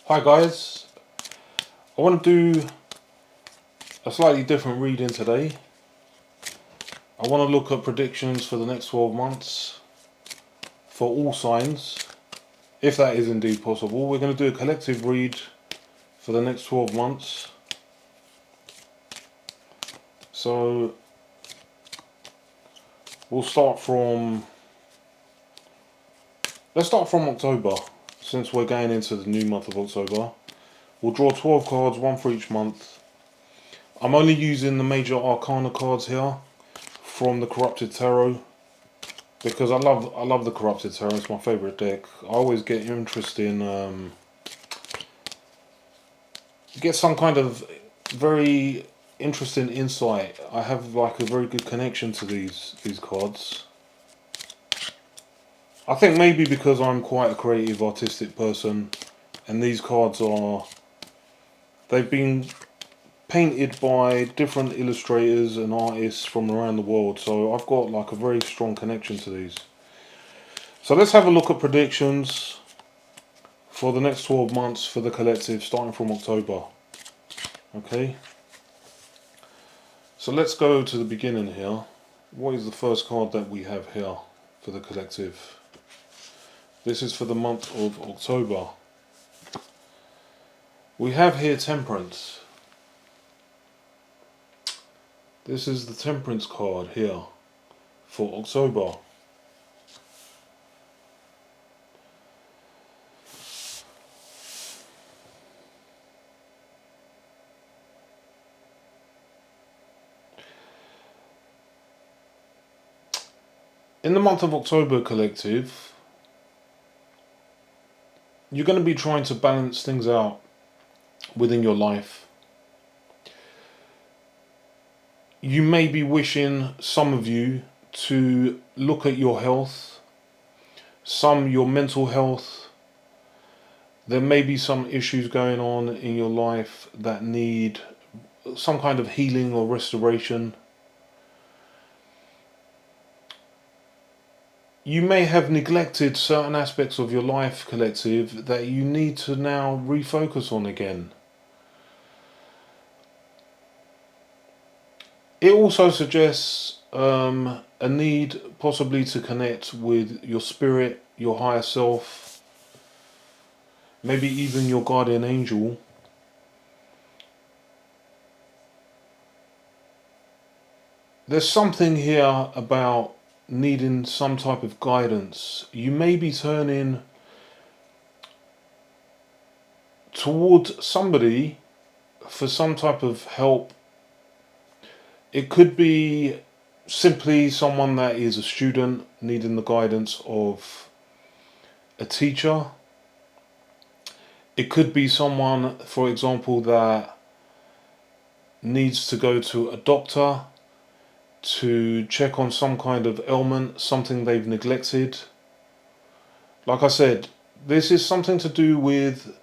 Hi guys, I want to do a slightly different reading today. I want to look at predictions for the next 12 months for all signs, if that is indeed possible. We're going to do a collective read for the next 12 months. So we'll start from, let's start from October, since we're going into the new month of October. We'll draw 12 cards, one for each month. I'm only using the major arcana cards here from the Corrupted Tarot, because I love the Corrupted Tarot. It's my favourite deck. I always get interested in get some kind of very interesting insight. I have like a very good connection to these cards. I think maybe because I'm quite a creative, artistic person, and these cards they've been painted by different illustrators and artists from around the world, so I've got like a very strong connection to these. So let's have a look at predictions for the next 12 months for the collective, starting from October. Okay, so let's go to the beginning here. What is the first card that we have here for the collective? This is for the month of October. We have here Temperance. This is the Temperance card here for October. In the month of October, collective, you're going to be trying to balance things out within your life. You may be wishing, some of you, to look at your health, some your mental health. There may be some issues going on in your life that need some kind of healing or restoration. You may have neglected certain aspects of your life, collective, that you need to now refocus on again. It also suggests a need possibly to connect with your spirit, your higher self, maybe even your guardian angel. There's something here about needing some type of guidance. You may be turning toward somebody for some type of help. It could be simply someone that is a student needing the guidance of a teacher. It could be someone, for example, that needs to go to a doctor to check on some kind of ailment, something they've neglected. Like I said, this is something to do with,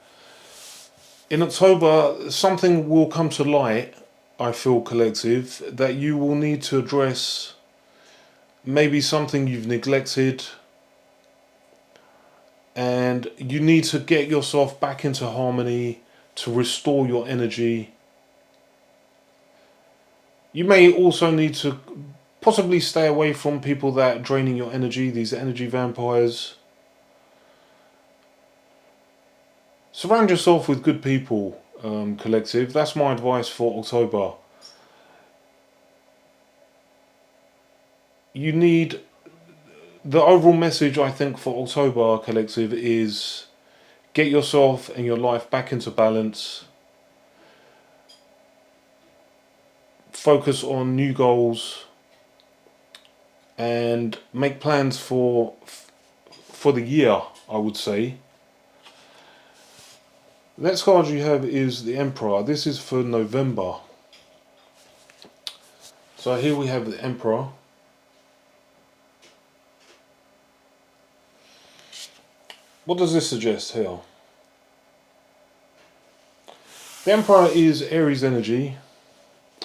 in October, something will come to light, I feel, collective, that you will need to address. Maybe something you've neglected, and you need to get yourself back into harmony to restore your energy. You may also need to possibly stay away from people that are draining your energy, these energy vampires. Surround yourself with good people, collective. That's my advice for October. You need, the overall message I think for October, collective, is get yourself and your life back into balance. Focus on new goals and make plans for the year, I would say. The next card you have is the Emperor. This is for November. So here we have the Emperor. What does this suggest here? The Emperor is Aries energy.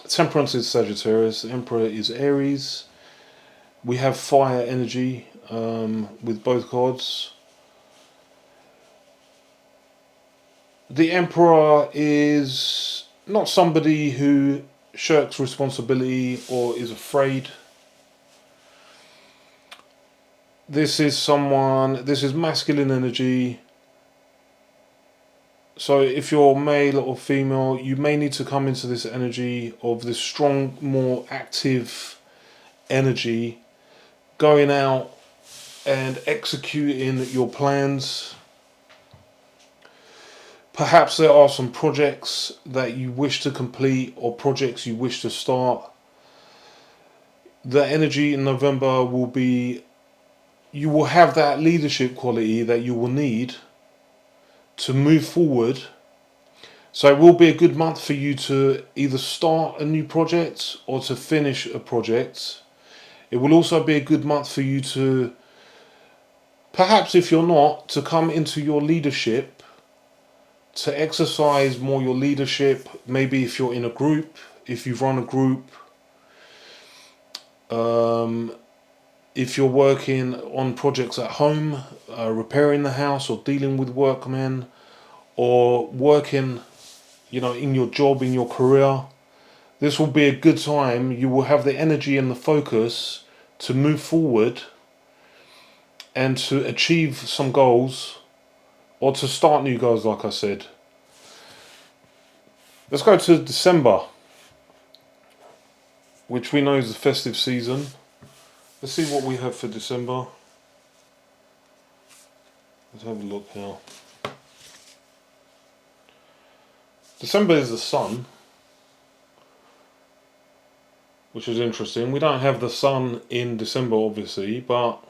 Temperance is Sagittarius. The Emperor is Aries. We have fire energy with both cards. The Emperor is not somebody who shirks responsibility or is afraid. This is masculine energy. So if you're male or female, you may need to come into this energy of this strong, more active energy, going out and executing your plans. Perhaps there are some projects that you wish to complete or projects you wish to start. The energy in November will be, you will have that leadership quality that you will need to move forward. So it will be a good month for you to either start a new project or to finish a project. It will also be a good month for you to, perhaps if you're not, to come into your leadership, to exercise more your leadership. Maybe if you're in a group, if you've run a group, if you're working on projects at home, repairing the house or dealing with workmen, or working, in your job, in your career, this will be a good time. You will have the energy and the focus to move forward and to achieve some goals or to start new goals, like I said. Let's go to December, which we know is the festive season. Let's see what we have for December. Let's have a look now. December is the sun, which is interesting. We don't have the sun in December, obviously, but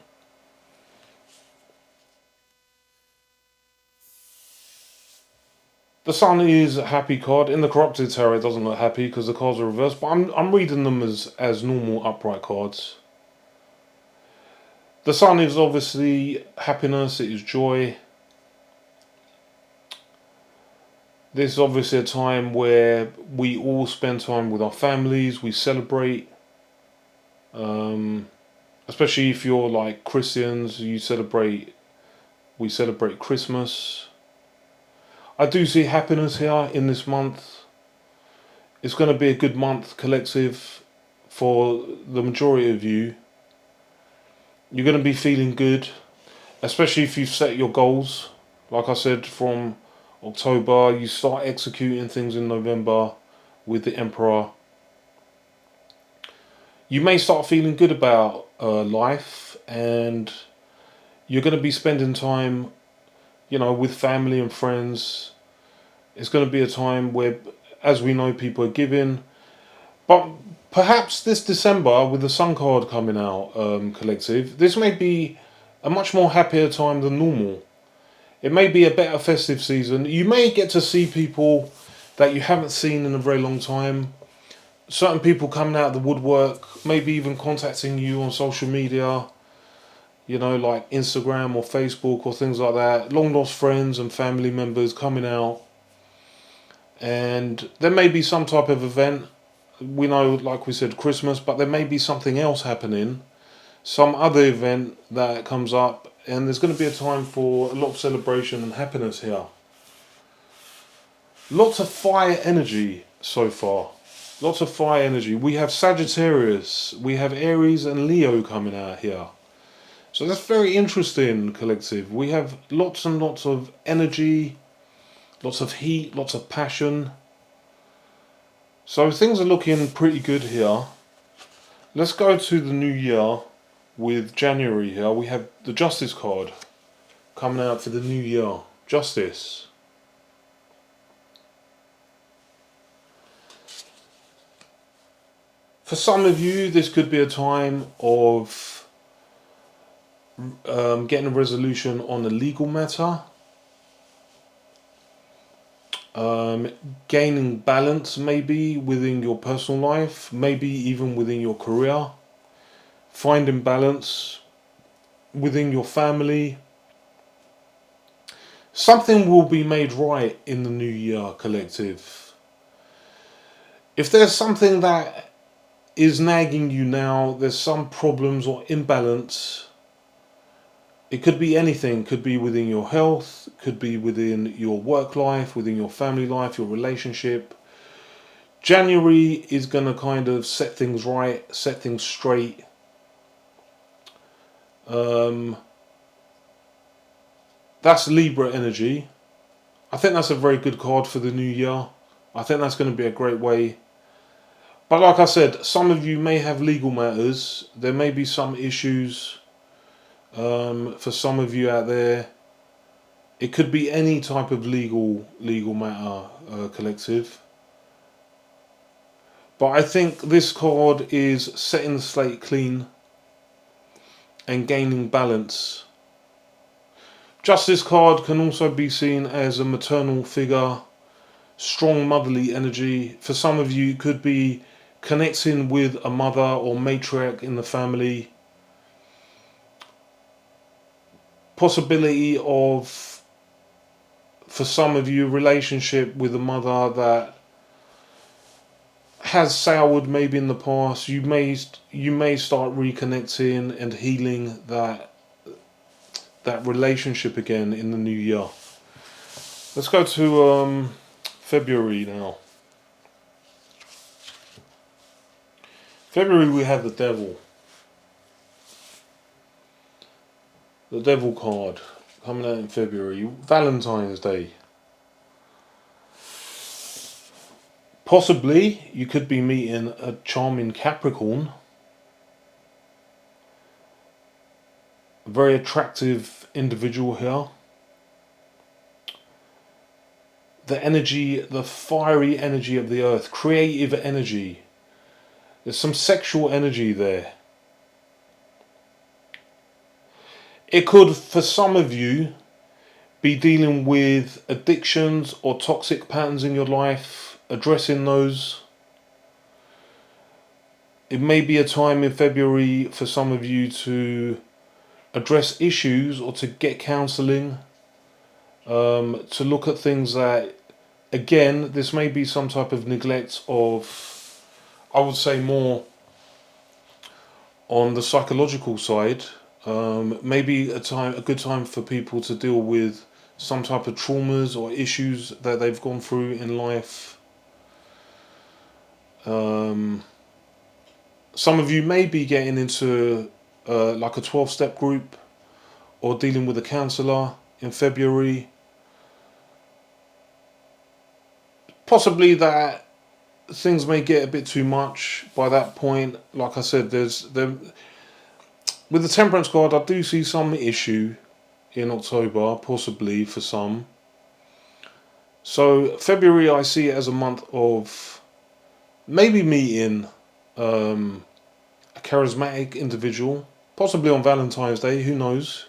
the sun is a happy card. In the Corrupted Tarot, it doesn't look happy because the cards are reversed, but I'm reading them as normal upright cards. The sun is obviously happiness, it is joy. This is obviously a time where we all spend time with our families, we celebrate. Especially if you're like Christians, we celebrate Christmas. I do see happiness here in this month. It's going to be a good month collective for the majority of you. You're going to be feeling good, especially if you've set your goals. Like I said, from October, you start executing things in November with the Emperor. You may start feeling good about life, and you're going to be spending time, with family and friends. It's going to be a time where, as we know, people are giving. But perhaps this December, with the Sun card coming out, collective, this may be a much more happier time than normal. It may be a better festive season. You may get to see people that you haven't seen in a very long time. Certain people coming out of the woodwork, maybe even contacting you on social media, like Instagram or Facebook or things like that. Long lost friends and family members coming out. And there may be some type of event. We know, like we said, Christmas, but there may be something else happening. Some other event that comes up. And there's going to be a time for a lot of celebration and happiness here. Lots of fire energy so far. Lots of fire energy. We have Sagittarius, we have Aries and Leo coming out here. So that's very interesting, collective. We have lots and lots of energy, lots of heat, lots of passion. So things are looking pretty good here. Let's go to the new year with January here. We have the Justice card coming out for the new year. Justice. For some of you, this could be a time of getting a resolution on a legal matter, gaining balance maybe within your personal life, maybe even within your career, finding balance within your family. Something will be made right in the new year, collective. If there's something that is nagging you now, there's some problems or imbalance, It could be anything. Could be within your health, could be within your work life, within your family life, your relationship. January is going to kind of set things right, set things straight. Um, that's Libra energy. I think that's a very good card for the new year. I think that's going to be a great way. But like I said, some of you may have legal matters. There may be some issues for some of you out there. It could be any type of legal matter, collective. But I think this card is setting the slate clean and gaining balance. Justice card can also be seen as a maternal figure, strong motherly energy. For some of you, it could be connecting with a mother or matriarch in the family. Possibility of, for some of you, relationship with a mother that has soured maybe in the past. You may start reconnecting and healing that relationship again in the new year. Let's go to February now. February we have the Devil. The Devil card coming out in February. Valentine's Day. Possibly you could be meeting a charming Capricorn. A very attractive individual here. The energy, the fiery energy of the earth, creative energy. There's some sexual energy there. It could, for some of you, be dealing with addictions or toxic patterns in your life, addressing those. It may be a time in February for some of you to address issues or to get counselling, to look at things that, again, this may be some type of neglect of, I would say, more on the psychological side. Maybe a good time for people to deal with some type of traumas or issues that they've gone through in life. Some of you may be getting into like a 12-step group or dealing with a counsellor in February. Possibly that things may get a bit too much by that point. Like I said, with the Temperance card, I do see some issue in October, possibly for some. So February, I see it as a month of maybe meeting a charismatic individual, possibly on Valentine's Day, who knows.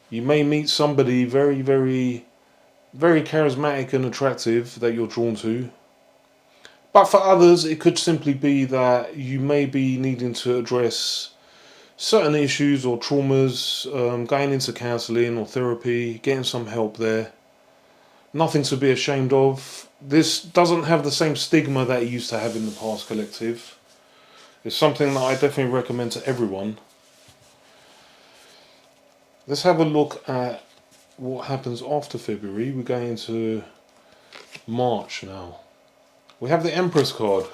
You may meet somebody very, very, very charismatic and attractive that you're drawn to. But for others, it could simply be that you may be needing to address certain issues or traumas, going into counselling or therapy, getting some help there. Nothing to be ashamed of. This doesn't have the same stigma that it used to have in the past, collective. It's something that I definitely recommend to everyone. Let's have a look at what happens after February. We're going into March now. We have the Empress card.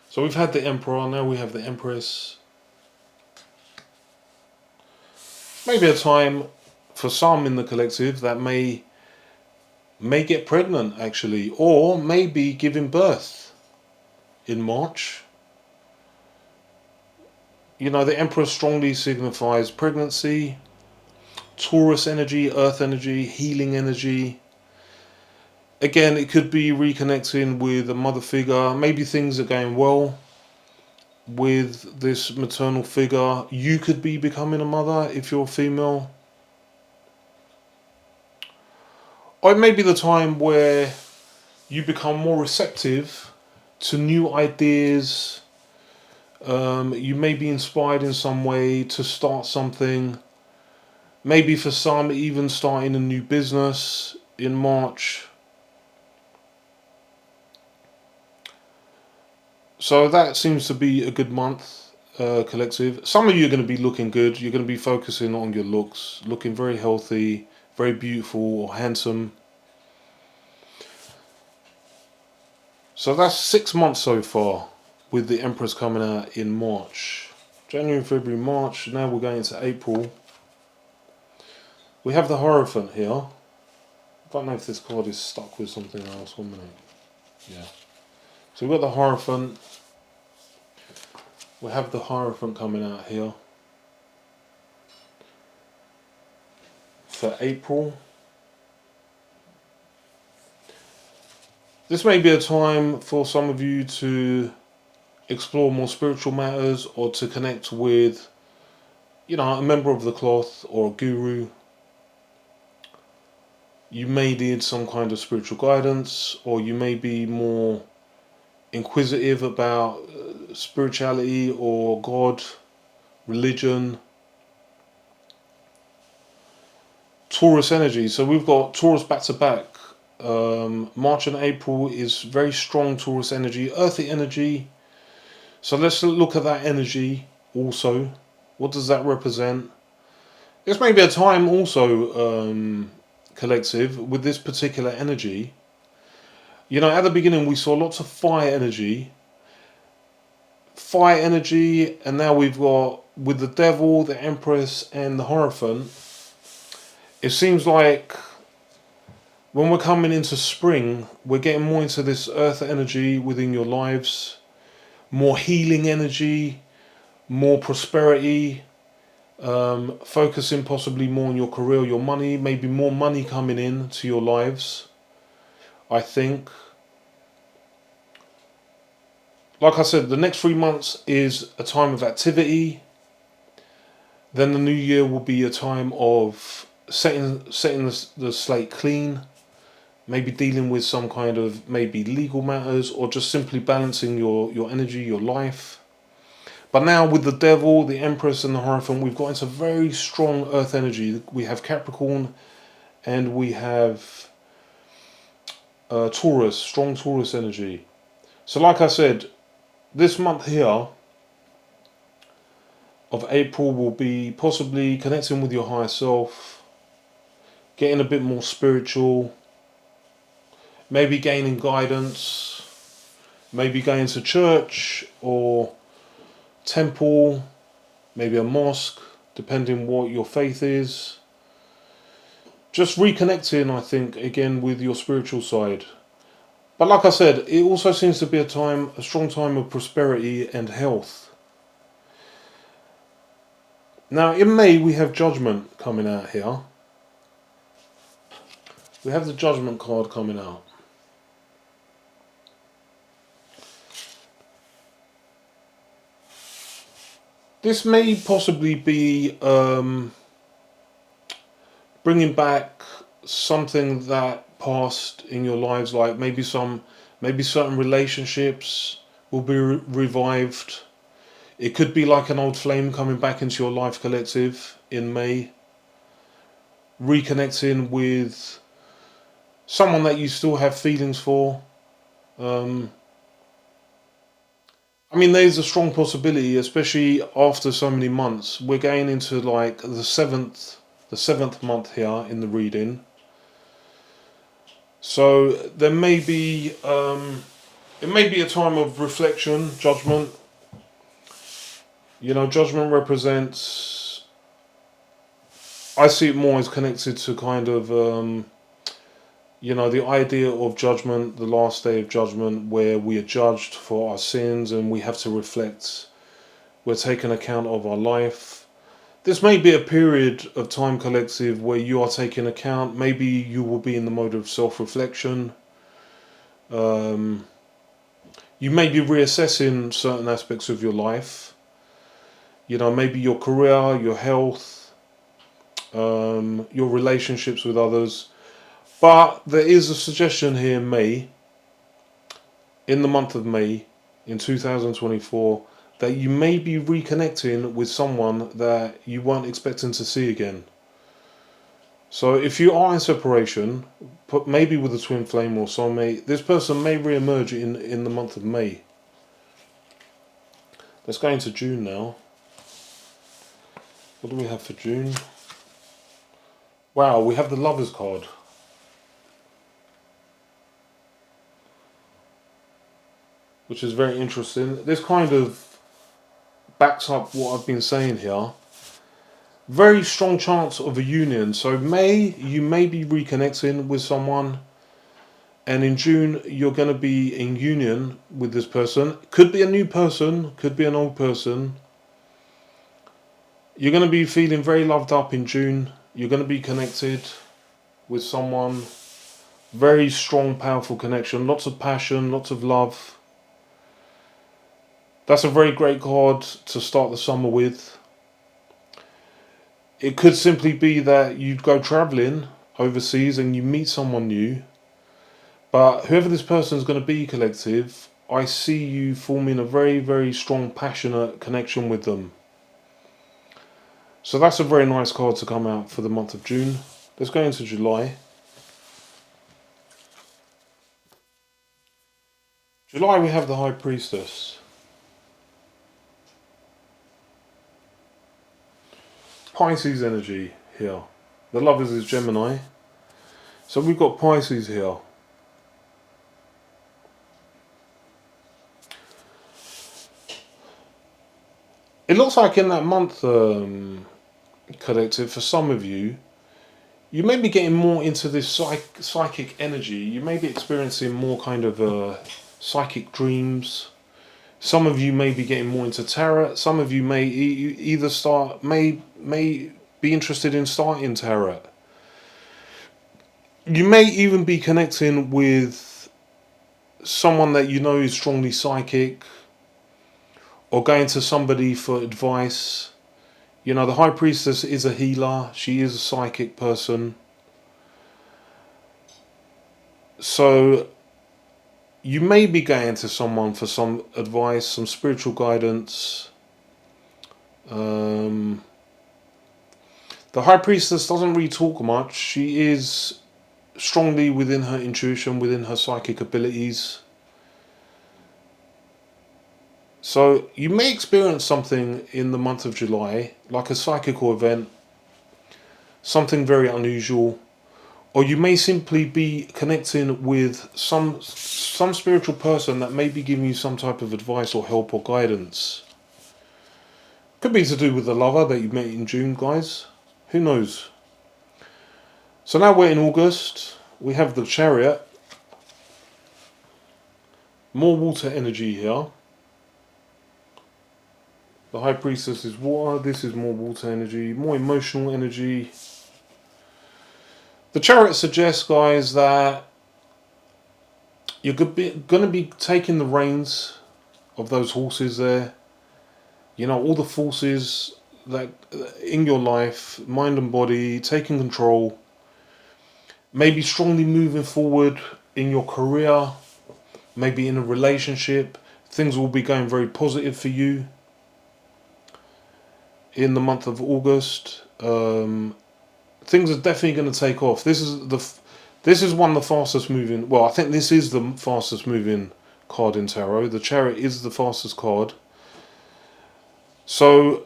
So we've had the Emperor, now we have the Empress. Maybe a time for some in the collective that may get pregnant actually, or maybe giving birth in March. You know, the Emperor strongly signifies pregnancy, Taurus energy, earth energy, healing energy. Again, it could be reconnecting with a mother figure. Maybe things are going well with this maternal figure. You could be becoming a mother if you're female. Or it may be the time where you become more receptive to new ideas. You may be inspired in some way to start something. Maybe for some, even starting a new business in March. So that seems to be a good month. collective. Some of you are going to be looking good. You're going to be focusing on your looks, looking very healthy, very beautiful or handsome. So that's 6 months so far, with the Empress coming out in March. January, February, March. Now we're going into April. We have the Hierophant here. I don't know if this card is stuck with something else. 1 minute. Yeah. So we've got the Hierophant. We have the Hierophant coming out here for April. This may be a time for some of you to explore more spiritual matters or to connect with, a member of the cloth or a guru. You may need some kind of spiritual guidance, or you may be more inquisitive about spirituality or God, religion. Taurus energy. So we've got Taurus back to back. March and April is very strong Taurus energy, earthy energy. So let's look at that energy also. What does that represent? This may be a time also, collective, with this particular energy. At the beginning we saw lots of fire energy, and now we've got, with the Devil, the Empress, and the Hierophant, it seems like when we're coming into spring, we're getting more into this earth energy within your lives, more healing energy, more prosperity, focusing possibly more on your career, your money, maybe more money coming in to your lives, I think. Like I said, the next 3 months is a time of activity. Then the new year will be a time of setting the slate clean, maybe dealing with some kind of maybe legal matters, or just simply balancing your energy, your life. But now with the Devil, the Empress, and the Hierophant, we've got into very strong earth energy. We have Capricorn and we have Taurus, strong Taurus energy. So like I said, this month here of April will be possibly connecting with your higher self, getting a bit more spiritual, maybe gaining guidance, maybe going to church or temple, maybe a mosque, depending what your faith is. Just reconnecting, I think, again with your spiritual side. But like I said, it also seems to be a strong time of prosperity and health. Now in May we have Judgment coming out here. We have the Judgment card coming out. This may possibly be bringing back something that passed in your lives, like maybe certain relationships will be revived. It could be like an old flame coming back into your life, collective, in May. Reconnecting with someone that you still have feelings for. There's a strong possibility, especially after so many months. We're going into like the seventh month here in the reading. So there may be it may be a time of reflection, judgment. Judgment represents, I see it more as connected to kind of the idea of judgment, the last day of judgment, where we are judged for our sins and we have to reflect. We're taking account of our life. This may be a period of time, collective, where you are taking account. Maybe you will be in the mode of self-reflection. You may be reassessing certain aspects of your life. Maybe your career, your health, your relationships with others. But there is a suggestion here in the month of May, in 2024, that you may be reconnecting with someone that you weren't expecting to see again. So if you are in separation, maybe with a twin flame or soulmate, this person may re-emerge in the month of May. Let's go into June now. What do we have for June? Wow, we have the Lovers card. Which is very interesting. This kind of backs up what I've been saying here. Very strong chance of a union. So you may be reconnecting with someone, and in June you're going to be in union with this person. Could be a new person, could be an old person. You're going to be feeling very loved up in June. You're going to be connected with someone. Very strong, powerful connection. Lots of passion, lots of love. That's a very great card to start the summer with. It could simply be that you go travelling overseas and you meet someone new. But whoever this person is going to be, collective, I see you forming a very, very strong, passionate connection with them. So that's a very nice card to come out for the month of June. Let's go into July. July, we have the High Priestess. Pisces energy here. The Lovers is Gemini. So we've got Pisces here. It looks like in that month, collective, for some of you, you may be getting more into this psychic energy. You may be experiencing more kind of psychic dreams. Some of you may be getting more into tarot. Some of you may either may be interested in starting tarot. You may even be connecting with someone that you know is strongly psychic, or going to somebody for advice. You know, the High Priestess is a healer. She is a psychic person. So you may be going to someone for some advice, some spiritual guidance. The High Priestess doesn't really talk much. She is strongly within her intuition, within her psychic abilities. So you may experience something in the month of July, like a psychical event, something very unusual, or you may simply be connecting with some spiritual person that may be giving you some type of advice or help or guidance. Could be to do with the lover that you met in June, guys. Who knows? So now we're in August. We have the Chariot. More water energy here. The High Priestess is water. This is more water energy, more emotional energy. The Chariot suggests, guys, that you're going to be taking the reins of those horses there. You know, all the forces that in your life, mind and body, taking control. Maybe strongly moving forward in your career. Maybe in a relationship. Things will be going very positive for you in the month of August. Things are definitely going to take off. This is one of the fastest moving. Well, I think this is the fastest moving card in tarot. The Chariot is the fastest card. So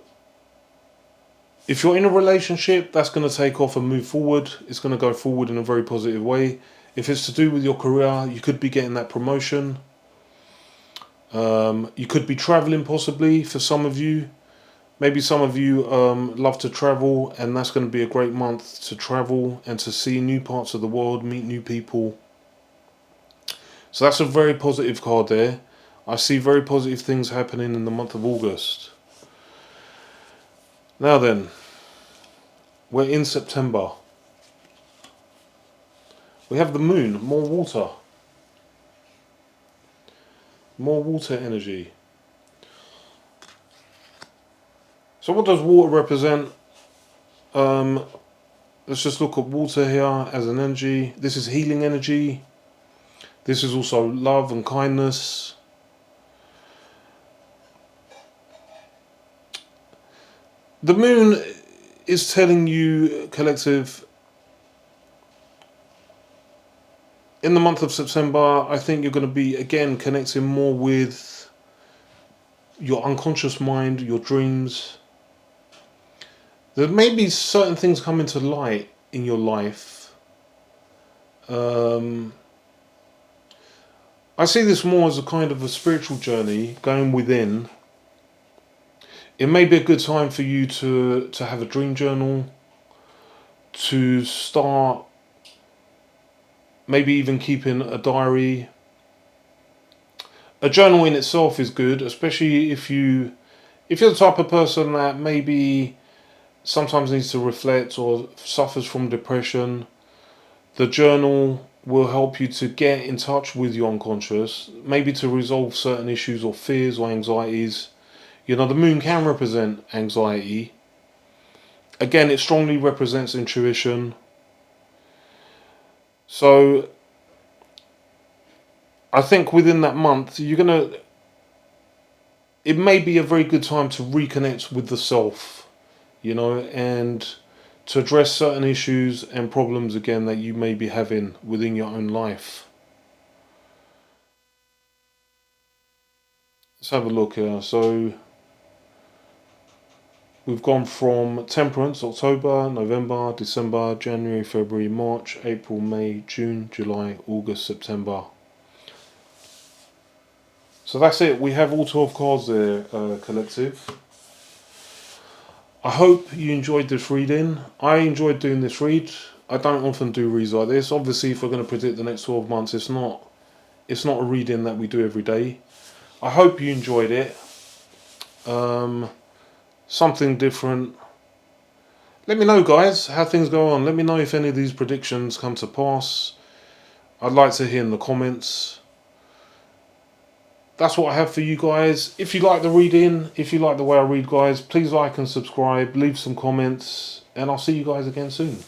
if you're in a relationship, that's going to take off and move forward. It's going to go forward in a very positive way. If it's to do with your career, you could be getting that promotion. You could be traveling possibly for some of you. Maybe some of you love to travel, and that's going to be a great month to travel and to see new parts of the world, meet new people. So that's a very positive card there. I see very positive things happening in the month of August. Now then, we're in September. We have the moon, more water. More water energy. So what does water represent? Let's just look at water here as an energy. This is healing energy. This is also love and kindness. The moon is telling you, collective, in the month of September, I think you're going to be, again, connecting more with your unconscious mind, your dreams. There may be certain things coming to light in your life. I see this more as a kind of a spiritual journey going within. It may be a good time for you to have a dream journal, to start maybe even keeping a diary. A journal in itself is good, especially if you're the type of person that maybe sometimes needs to reflect or suffers from depression. The journal will help you to get in touch with your unconscious, maybe to resolve certain issues or fears or anxieties. You know, the moon can represent anxiety. Again, it strongly represents intuition. So I think within that month, it may be a very good time to reconnect with the self, you know, and to address certain issues and problems again that you may be having within your own life. Let's have a look here. So we've gone from Temperance, October, November, December, January, February, March, April, May, June, July, August, September. So that's it. We have all 12 cards there, collective. I hope you enjoyed this reading. I enjoyed doing this read. I don't often do reads like this. Obviously, if we're going to predict the next 12 months, it's not a reading that we do every day. I hope you enjoyed it. Something different. Let me know, guys, how things go on. Let me know if any of these predictions come to pass. I'd like to hear in the comments. That's what I have for you guys. If you like the reading, if you like the way I read, guys, please like and subscribe, leave some comments, and I'll see you guys again soon.